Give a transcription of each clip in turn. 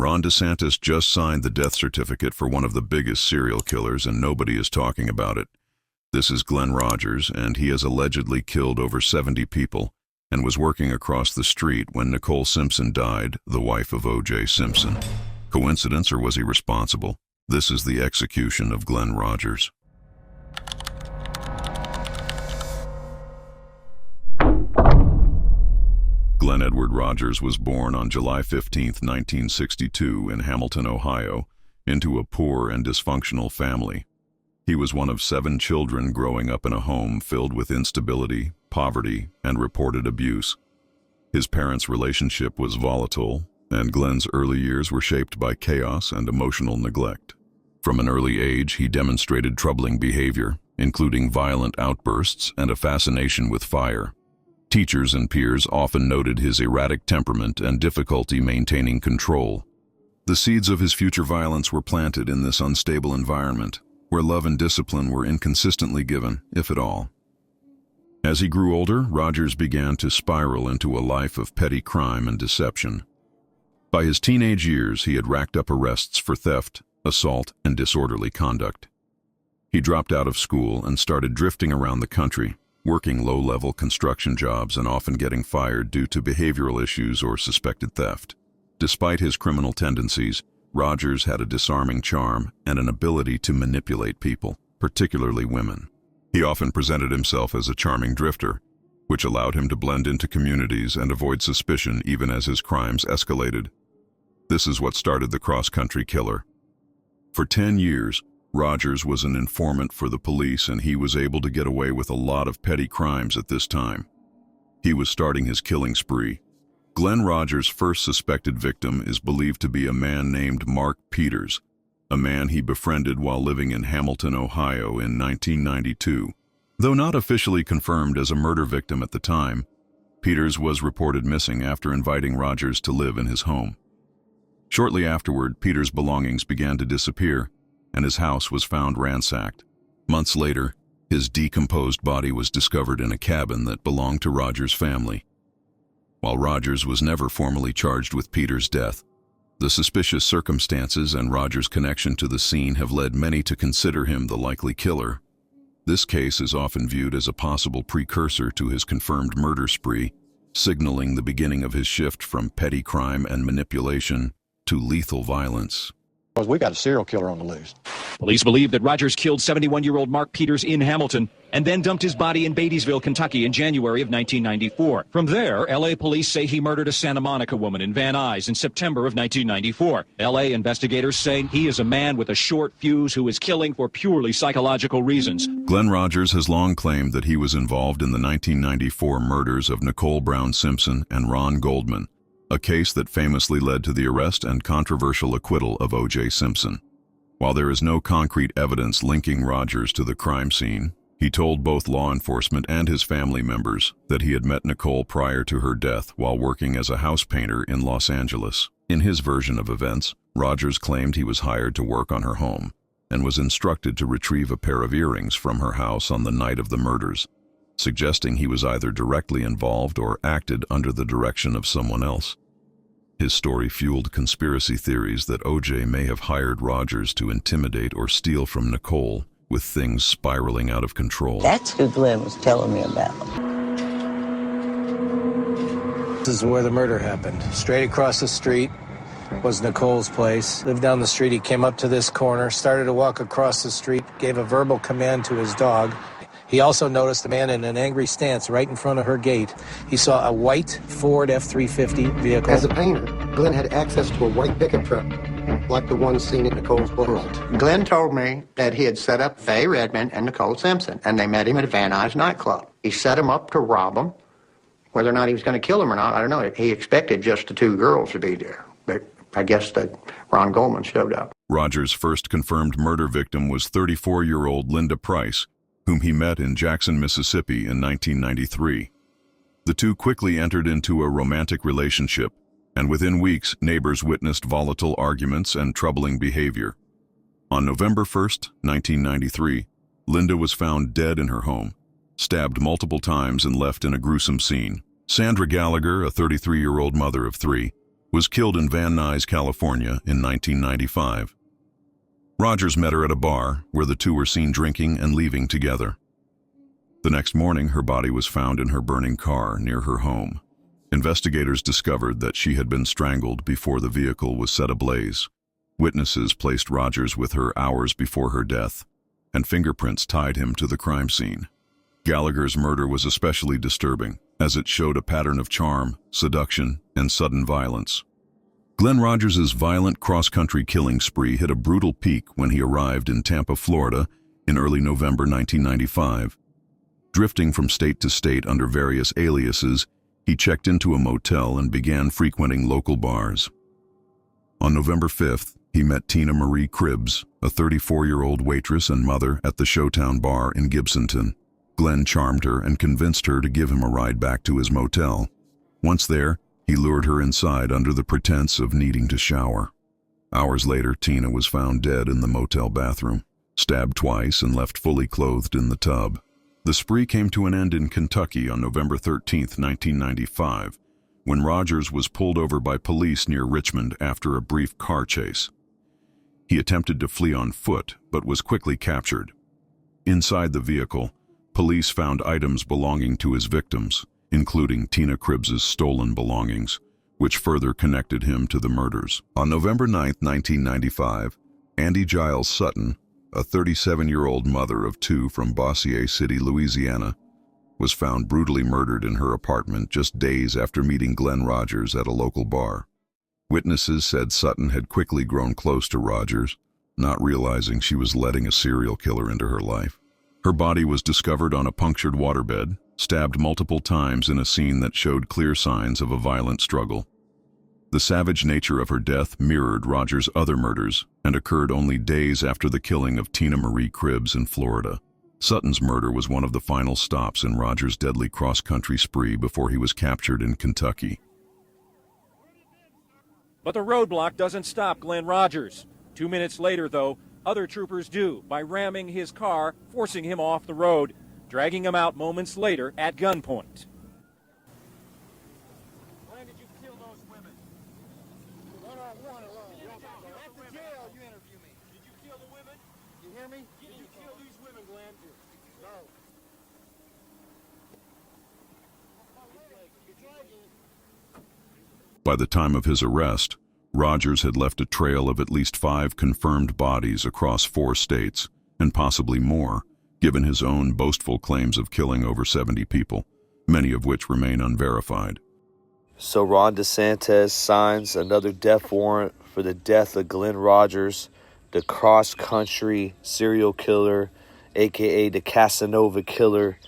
Ron DeSantis just signed the death certificate for one of the biggest serial killers, and nobody is talking about it. This is Glen Rogers, and he has allegedly killed over 70 people and was working across the street when Nicole Simpson died, the wife of O.J. Simpson. Coincidence, or was he responsible? This is the execution of Glen Rogers. Glen Edward Rogers was born on July 15, 1962, in Hamilton, Ohio, into a poor and dysfunctional family. He was one of 7 children growing up in a home filled with instability, poverty, and reported abuse. His parents' relationship was volatile, and Glen's early years were shaped by chaos and emotional neglect. From an early age, he demonstrated troubling behavior, including violent outbursts and a fascination with fire. Teachers and peers often noted his erratic temperament and difficulty maintaining control. The seeds of his future violence were planted in this unstable environment, where love and discipline were inconsistently given, if at all. As he grew older, Rogers began to spiral into a life of petty crime and deception. By his teenage years, he had racked up arrests for theft, assault, and disorderly conduct. He dropped out of school and started drifting around the country, working low-level construction jobs and often getting fired due to behavioral issues or suspected theft. Despite his criminal tendencies, Rogers had a disarming charm and an ability to manipulate people, particularly women. He often presented himself as a charming drifter, which allowed him to blend into communities and avoid suspicion even as his crimes escalated. This is what started the cross-country killer. For 10 years, Rogers was an informant for the police, and he was able to get away with a lot of petty crimes at this time. He was starting his killing spree. Glen Rogers' first suspected victim is believed to be a man named Mark Peters, a man he befriended while living in Hamilton, Ohio in 1992. Though not officially confirmed as a murder victim at the time, Peters was reported missing after inviting Rogers to live in his home. Shortly afterward, Peters' belongings began to disappear, and his house was found ransacked. Months later, his decomposed body was discovered in a cabin that belonged to Rogers' family. While Rogers was never formally charged with Peters' death, the suspicious circumstances and Rogers' connection to the scene have led many to consider him the likely killer. This case is often viewed as a possible precursor to his confirmed murder spree, signaling the beginning of his shift from petty crime and manipulation to lethal violence. We got a serial killer on the loose. Police believe that Rogers killed 71-year-old Mark Peters in Hamilton and then dumped his body in Beattiesville, Kentucky in January of 1994. From there, L.A. police say he murdered a Santa Monica woman in Van Nuys in September of 1994. L.A. investigators say he is a man with a short fuse who is killing for purely psychological reasons. Glen Rogers has long claimed that he was involved in the 1994 murders of Nicole Brown Simpson and Ron Goldman, a case that famously led to the arrest and controversial acquittal of O.J. Simpson. While there is no concrete evidence linking Rogers to the crime scene, he told both law enforcement and his family members that he had met Nicole prior to her death while working as a house painter in Los Angeles. In his version of events, Rogers claimed he was hired to work on her home and was instructed to retrieve a pair of earrings from her house on the night of the murders, suggesting he was either directly involved or acted under the direction of someone else. His story fueled conspiracy theories that O.J. may have hired Rogers to intimidate or steal from Nicole, with things spiraling out of control. That's who Glen was telling me about. This is where the murder happened. Straight across the street was Nicole's place. Lived down the street, he came up to this corner, started to walk across the street, gave a verbal command to his dog. He also noticed a man in an angry stance right in front of her gate. He saw a white Ford F-350 vehicle. As a painter, Glen had access to a white pickup truck, like the one seen at Nicole's world. Glen told me that he had set up Faye Redmond and Nicole Simpson, and they met him at a Van Nuys nightclub. He set them up to rob them. Whether or not he was going to kill them or not, I don't know. He expected just the 2 girls to be there, but I guess that Ron Goldman showed up. Rogers' first confirmed murder victim was 34-year-old Linda Price, whom he met in Jackson, Mississippi in 1993. The two quickly entered into a romantic relationship, and within weeks, neighbors witnessed volatile arguments and troubling behavior. On November 1st, 1993, Linda was found dead in her home, stabbed multiple times and left in a gruesome scene. Sandra Gallagher, a 33-year-old mother of 3, was killed in Van Nuys, California in 1995. Rogers met her at a bar where the two were seen drinking and leaving together. The next morning, her body was found in her burning car near her home. Investigators discovered that she had been strangled before the vehicle was set ablaze. Witnesses placed Rogers with her hours before her death, and fingerprints tied him to the crime scene. Gallagher's murder was especially disturbing, as it showed a pattern of charm, seduction, and sudden violence. Glen Rogers' violent cross-country killing spree hit a brutal peak when he arrived in Tampa, Florida, in early November 1995. Drifting from state to state under various aliases, he checked into a motel and began frequenting local bars. On November 5th, he met Tina Marie Cribbs, a 34-year-old waitress and mother at the Showtown bar in Gibsonton. Glen charmed her and convinced her to give him a ride back to his motel. Once there, he lured her inside under the pretense of needing to shower. Hours later, Tina was found dead in the motel bathroom, stabbed twice and left fully clothed in the tub. The spree came to an end in Kentucky on November 13, 1995, when Rogers was pulled over by police near Richmond after a brief car chase. He attempted to flee on foot, but was quickly captured. Inside the vehicle, police found items belonging to his victims, including Tina Cribbs' stolen belongings, which further connected him to the murders. On November 9, 1995, Andy Giles Sutton, a 37-year-old mother of two from Bossier City, Louisiana, was found brutally murdered in her apartment just days after meeting Glen Rogers at a local bar. Witnesses said Sutton had quickly grown close to Rogers, not realizing she was letting a serial killer into her life. Her body was discovered on a punctured waterbed, stabbed multiple times in a scene that showed clear signs of a violent struggle. The savage nature of her death mirrored Rogers' other murders and occurred only days after the killing of Tina Marie Cribbs in Florida. Sutton's murder was one of the final stops in Rogers' deadly cross-country spree before he was captured in Kentucky. But the roadblock doesn't stop Glen Rogers. 2 minutes later, though, other troopers do by ramming his car, forcing him off the road, dragging him out moments later at gunpoint. When did you kill those women? One-on-one alone. At the jail, you interview me. Did you kill the women? You hear me? Did you kill these women, Glen? No. By the time of his arrest, Rogers had left a trail of at least 5 confirmed bodies across 4 states, and possibly more, given his own boastful claims of killing over 70 people, many of which remain unverified. So Ron DeSantis signs another death warrant for the death of Glen Rogers, the cross-country serial killer, a.k.a. the Casanova killer.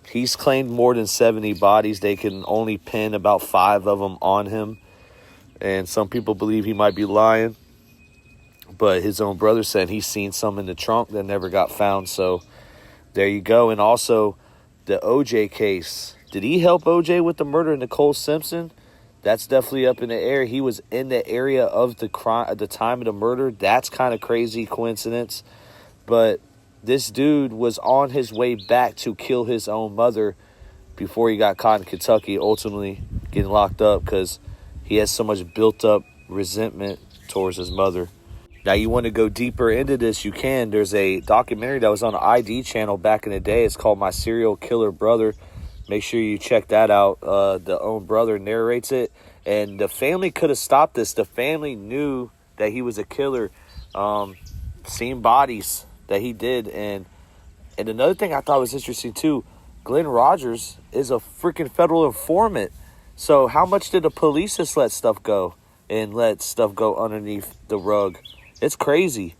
He's claimed more than 70 bodies. They can only pin about 5 of them on him. And some people believe he might be lying. But his own brother said he's seen some in the trunk that never got found. So there you go. And also the OJ case. Did he help OJ with the murder of Nicole Simpson? That's definitely up in the air. He was in the area of the crime at the time of the murder. That's kind of crazy coincidence. But this dude was on his way back to kill his own mother before he got caught in Kentucky, ultimately getting locked up because he has so much built-up resentment towards his mother. Now, you want to go deeper into this, you can. There's a documentary that was on the ID channel back in the day. It's called My Serial Killer Brother. Make sure you check that out. The own brother narrates it. And the family could have stopped this. The family knew that he was a killer. Seen bodies that he did. And another thing I thought was interesting, too, Glen Rogers is a freaking federal informant. So how much did the police just let stuff go and let stuff go underneath the rug? It's crazy.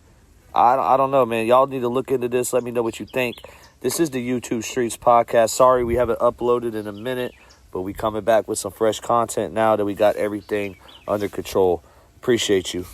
I don't know, man. Y'all need to look into this. Let me know what you think. This is the YouTube Streets Podcast. Sorry we haven't uploaded in a minute, but we coming back with some fresh content now that we got everything under control. Appreciate you.